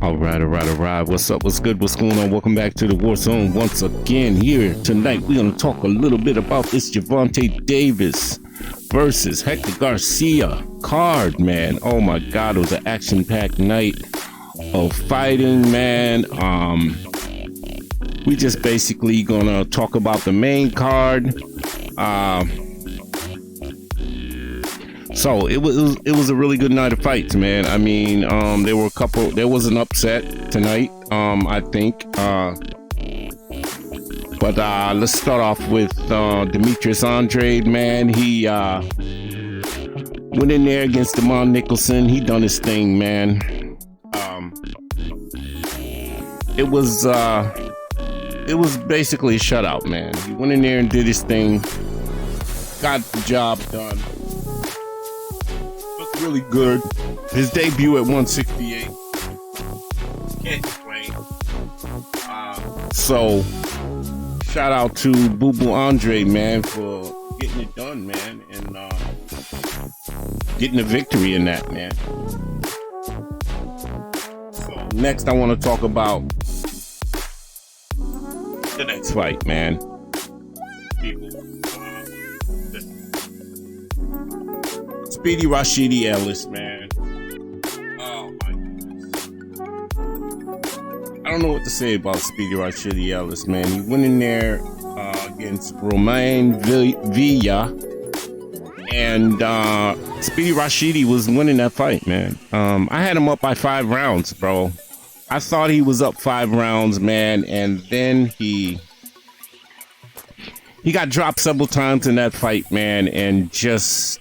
All right. What's up? What's good? What's going on? Welcome back to the War Zone once again. Here tonight, we're going to talk a little bit about this Gervonta Davis versus Hector Garcia card, man. Oh my God, it was an action-packed night of fighting, man. We just basically gonna talk about the main card. So it was a really good night of fights, man. I mean, there was an upset tonight, I think. But let's start off with Demetrius Andrade, man. He went in there against Demond Nicholson. He done his thing, man. It was basically a shutout, man. He went in there and did his thing, got the job done. Looked really good. His debut at 168. Can't complain. So, shout out to Boo Boo Andre, man, for getting it done, man, and getting the victory in that, man. So, next I want to talk about the next fight, man. People, Speedy Rashidi Ellis, man. Oh my goodness. I don't know what to say about Speedy Rashidi Ellis, man. He went in there against Romain Villa, and Speedy Rashidi was winning that fight, man. I had him up by 5 rounds, bro. I thought he was up 5 rounds, man, and then he got dropped several times in that fight, man, and just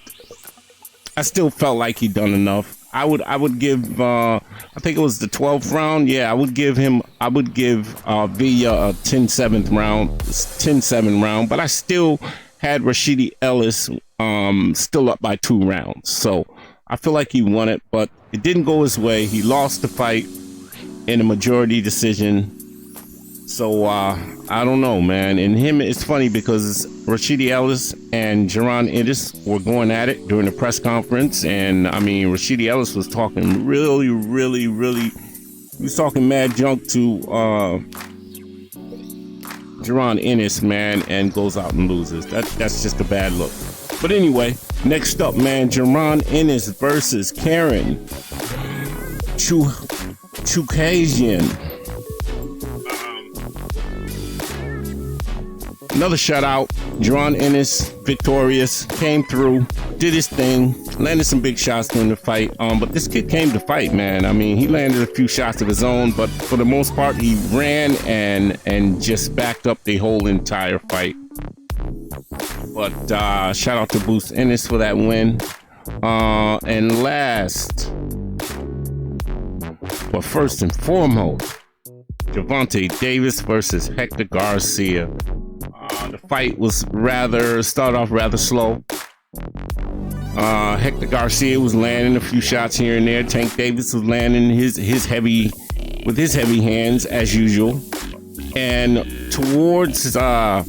I still felt like he done enough. I would give I think it was the 12th round. Yeah, I would give Villa a 10-7 round, but I still had Rashidi Ellis still up by 2 rounds. So I feel like he won it, but it didn't go his way. He lost the fight in a majority decision. So I don't know, man. And him, it's funny because Rashidi Ellis and Jaron Ennis were going at it during the press conference, and I mean Rashidi Ellis was talking really he was talking mad junk to Jaron Ennis, man, and goes out and loses. That's just a bad look. But anyway, next up, man, Jaron Ennis versus Karen Chukasian. Another shutout. Jaron Ennis, victorious, came through, did his thing, landed some big shots during the fight. But this kid came to fight, man. I mean, he landed a few shots of his own, but for the most part, he ran and just backed up the whole entire fight. But shout out to Boost Ennis for that win. And last, but first and foremost, Gervonta Davis versus Hector Garcia. The fight was started off rather slow. Hector Garcia was landing a few shots here and there. Tank Davis was landing his heavy hands as usual. And towards the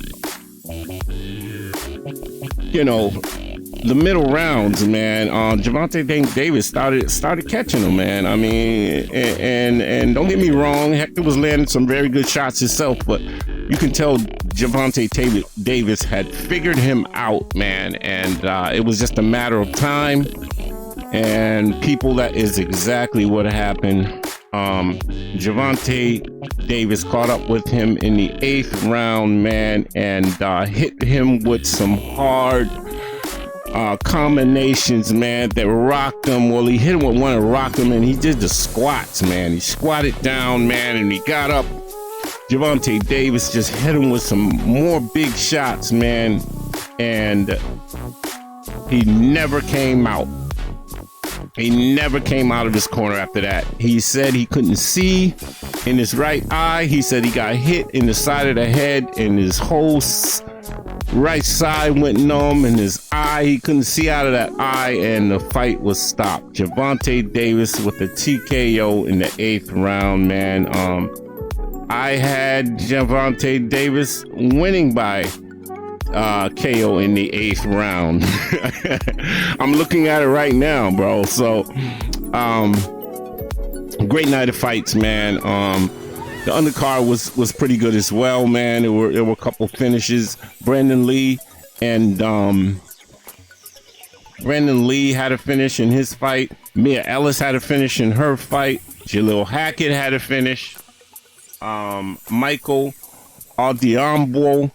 middle rounds, man, Gervonta Davis started catching him, man. I mean, and don't get me wrong, Hector was landing some very good shots himself, but you can tell Gervonta Davis had figured him out, man, and it was just a matter of time. And people, that is exactly what happened. Gervonta Davis caught up with him in the 8th round, man, and hit him with some hard combinations, man, that rocked him. Well, he hit him with one that rocked him, and he did the squats, man. He squatted down, man, and he got up. Gervonta Davis just hit him with some more big shots, man, and he never came out. He never came out of his corner after that. He said he couldn't see in his right eye. He said he got hit in the side of the head, and his whole right side went numb, and his eye, he couldn't see out of that eye, and the fight was stopped. Gervonta Davis with a TKO in the 8th round, man. I had Gervonta Davis winning by KO in the 8th round. I'm looking at it right now, bro. So Great night of fights, man. The undercard was pretty good as well, man. There were a couple finishes. Brandon Lee had a finish in his fight. Mia Ellis had a finish in her fight. Jalil Hackett had a finish. Michael Aldiambo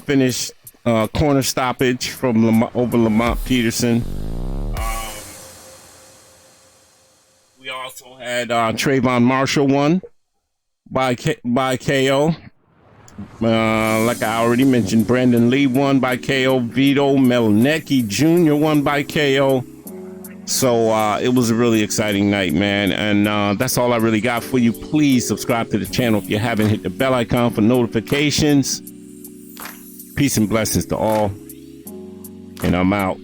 finished corner stoppage from over Lamont Peterson. We also had Trayvon Marshall won by KO. Like I already mentioned, Brandon Lee won by KO. Vito Melnecki Jr. won by KO. So it was a really exciting night, man. And that's all I really got for you. Please subscribe to the channel if you haven't. Hit the bell icon for notifications. Peace and blessings to all. And I'm out.